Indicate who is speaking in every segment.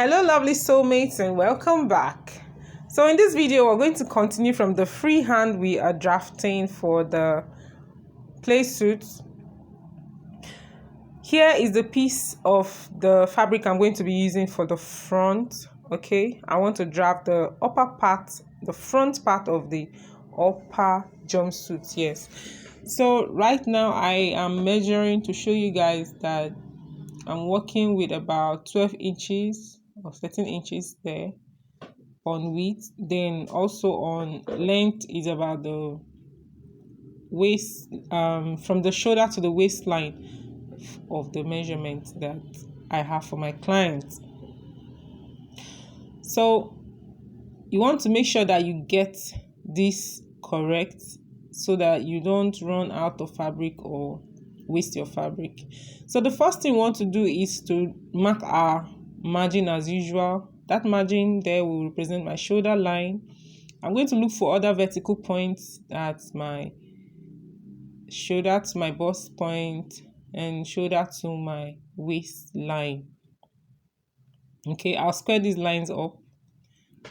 Speaker 1: Hello lovely soulmates and welcome back. So in this video we're going to continue from the freehand we are drafting for the Playsuit. Here is the piece of the fabric I'm going to be using for the front. Okay, I want to draft the upper part, the front part of the upper jumpsuit. Yes, so right now I am measuring to show you guys that I'm working with about 12 inches or 13 inches there on width. Then also on length is about the waist, from the shoulder to the waistline of the measurement that I have for my client. So you want to make sure that you get this correct so that you don't run out of fabric or waste your fabric. So the first thing we want to do is to mark our margin as usual. That margin there will represent my shoulder line. I'm going to look for other vertical points at my shoulder to my bust point and shoulder to my waistline. Okay, I'll square these lines up,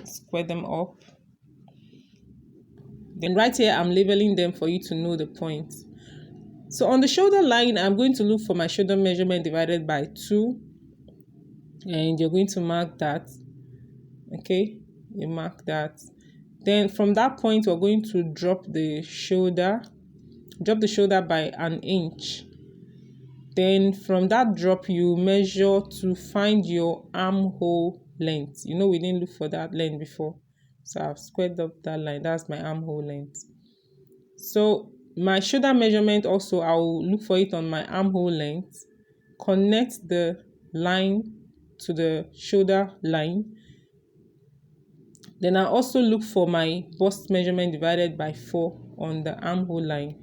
Speaker 1: square them up. Then right here, I'm labeling them for you to know the points. So on the shoulder line, I'm going to look for my shoulder measurement divided by 2. And you're going to mark that. Okay, you mark that. Then from that point, we're going to drop the shoulder by 1 inch. Then from that drop, you measure to find your armhole length. You know, we didn't look for that length before. So I've squared up that line. That's my armhole length. So my shoulder measurement also, I will look for it on my armhole length. Connect the line to the shoulder line. Then I also look for my bust measurement divided by 4 on the armhole line.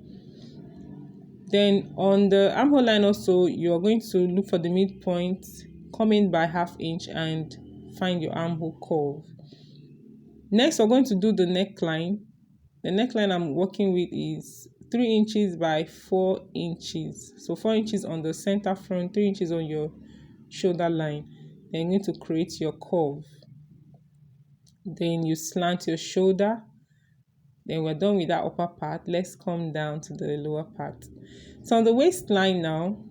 Speaker 1: Then on the armhole line also, you're going to look for the midpoint, come in by 1/2 inch and find your armhole curve. Next, we're going to do the neckline. The neckline I'm working with is 3 inches by 4 inches. So 4 inches on the center front, 3 inches on your shoulder line. Then you need to create your curve. Then you slant your shoulder. Then we're done with that upper part. Let's come down to the lower part. So on the waistline now,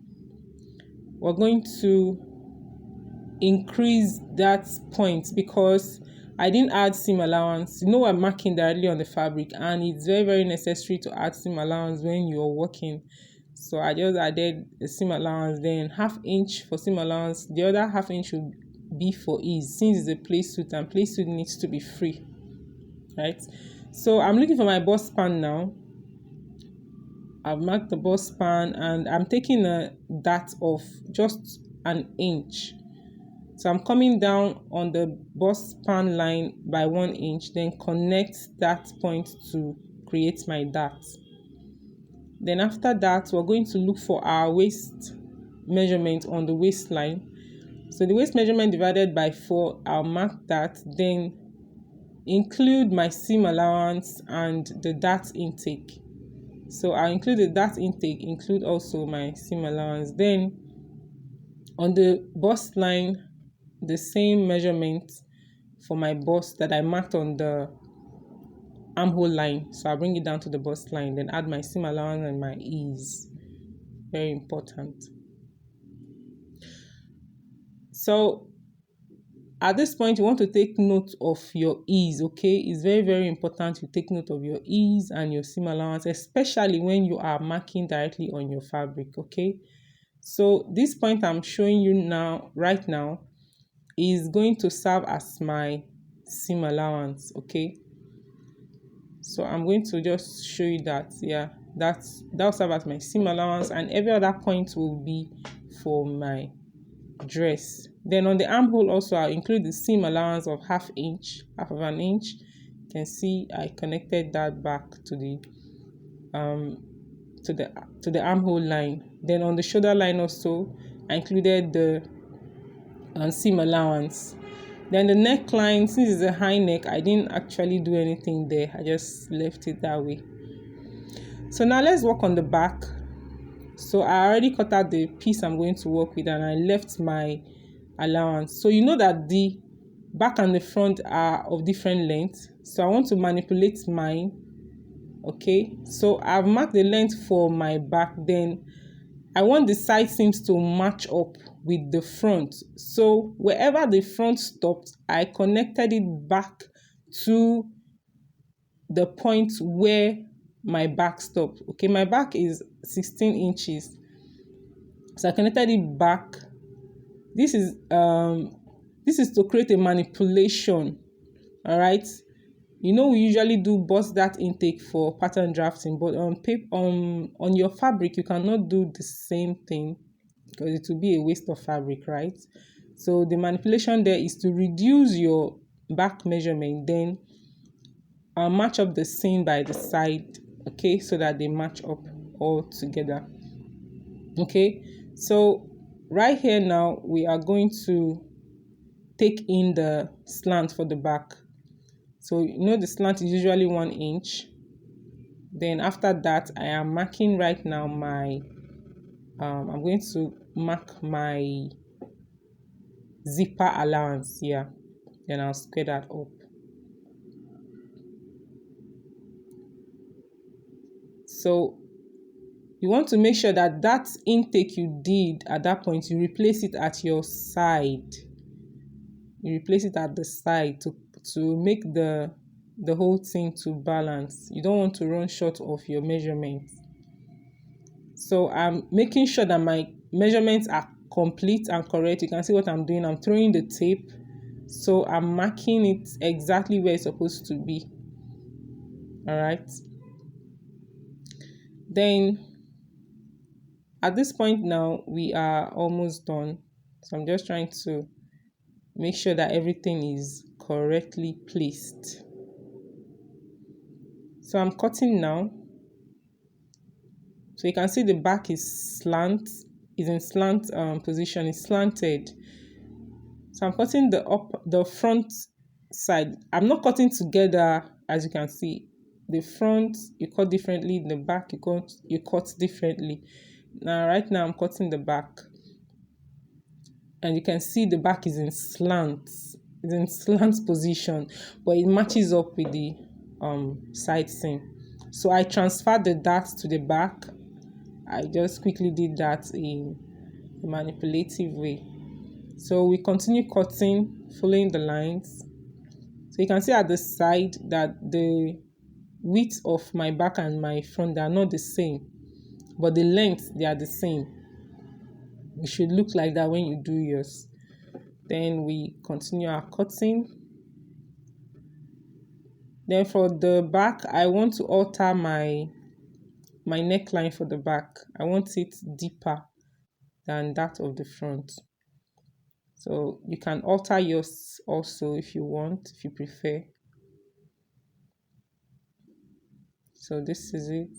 Speaker 1: we're going to increase that point because I didn't add seam allowance. You know, I'm marking directly on the fabric and it's very, very necessary to add seam allowance when you're working. So I just added a seam allowance, then 1/2 inch for seam allowance. The other 1/2 inch should be for ease since it's a Playsuit and Playsuit needs to be free, right? So I'm looking for my bust span now. I've marked the bust span and I'm taking a dart of just 1 inch. So I'm coming down on the bust span line by 1 inch, then connect that point to create my dart. Then after that, we're going to look for our waist measurement on the waistline. So the waist measurement divided by 4, I'll mark that, then include my seam allowance and the dart intake. So I'll include the dart intake, include also my seam allowance. Then on the bust line, the same measurement for my bust that I marked on the armhole line. So I'll bring it down to the bust line, then add my seam allowance and my ease. Very important. So at this point, you want to take note of your ease, okay? It's very, very important you take note of your ease and your seam allowance, especially when you are marking directly on your fabric, okay? So this point I'm showing you now, right now, is going to serve as my seam allowance, okay? So I'm going to just show you that, yeah, that'll serve as my seam allowance, and every other point will be for my dress. Then on the armhole also, I'll include the seam allowance of 1/2 inch, 1/2 inch. You can see I connected that back to the armhole line. Then on the shoulder line also, I included the seam allowance. Then the neckline, since it's a high neck, I didn't actually do anything there. I just left it that way. So now let's work on the back. So I already cut out the piece I'm going to work with and I left my allowance. So you know that the back and the front are of different lengths, so I want to manipulate mine. Okay, so I've marked the length for my back, then I want the side seams to match up with the front. So wherever the front stopped, I connected it back to the point where my back stopped. Okay, my back is 16 inches, so I connected it back. This is to create a manipulation. All right, you know, we usually do bust that intake for pattern drafting, but on paper, on your fabric, you cannot do the same thing because it will be a waste of fabric, right? So the manipulation there is to reduce your back measurement, then match up the seam by the side, okay, so that they match up all together. Okay, so right here now we are going to take in the slant for the back. So you know the slant is usually 1 inch. Then after that, I am marking right now my I'm going to mark my zipper allowance here. Then I'll square that up. So you want to make sure that that intake you did at that point, you replace it at your side. You replace it at the side to make the whole thing to balance. You don't want to run short of your measurements. So I'm making sure that my measurements are complete and correct. You can see what I'm doing. I'm throwing the tape, so I'm marking it exactly where it's supposed to be. All right, then at this point now we are almost done, so I'm just trying to make sure that everything is correctly placed. So I'm cutting now. So you can see the back is in slant position, it's slanted. So I'm cutting the front side. I'm not cutting together, as you can see. The front you cut differently, the back you cut differently. Now right now I'm cutting the back, and you can see the back is in slant. It's in slant position, but it matches up with the side seam. So I transferred the dart to the back. I just quickly did that in a manipulative way. So we continue cutting, following the lines. So you can see at the side that the width of my back and my front, they are not the same, but the length, they are the same. It should look like that when you do yours. Then we continue our cutting. Then for the back, I want to alter my neckline for the back. I want it deeper than that of the front. So you can alter yours also if you want, if you prefer. So this is it.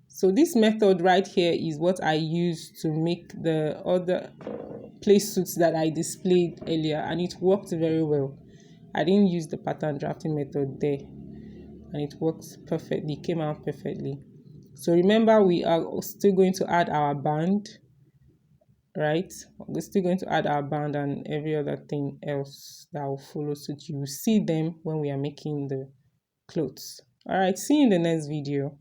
Speaker 1: So this method right here is what I use to make the other play suits that I displayed earlier, and it worked very well. I didn't use the pattern drafting method there, and it works perfectly, came out perfectly. So remember, we are still going to add our band, right? We're still going to add our band and every other thing else that will follow suit. You will see them when we are making the clothes. All right, see you in the next video.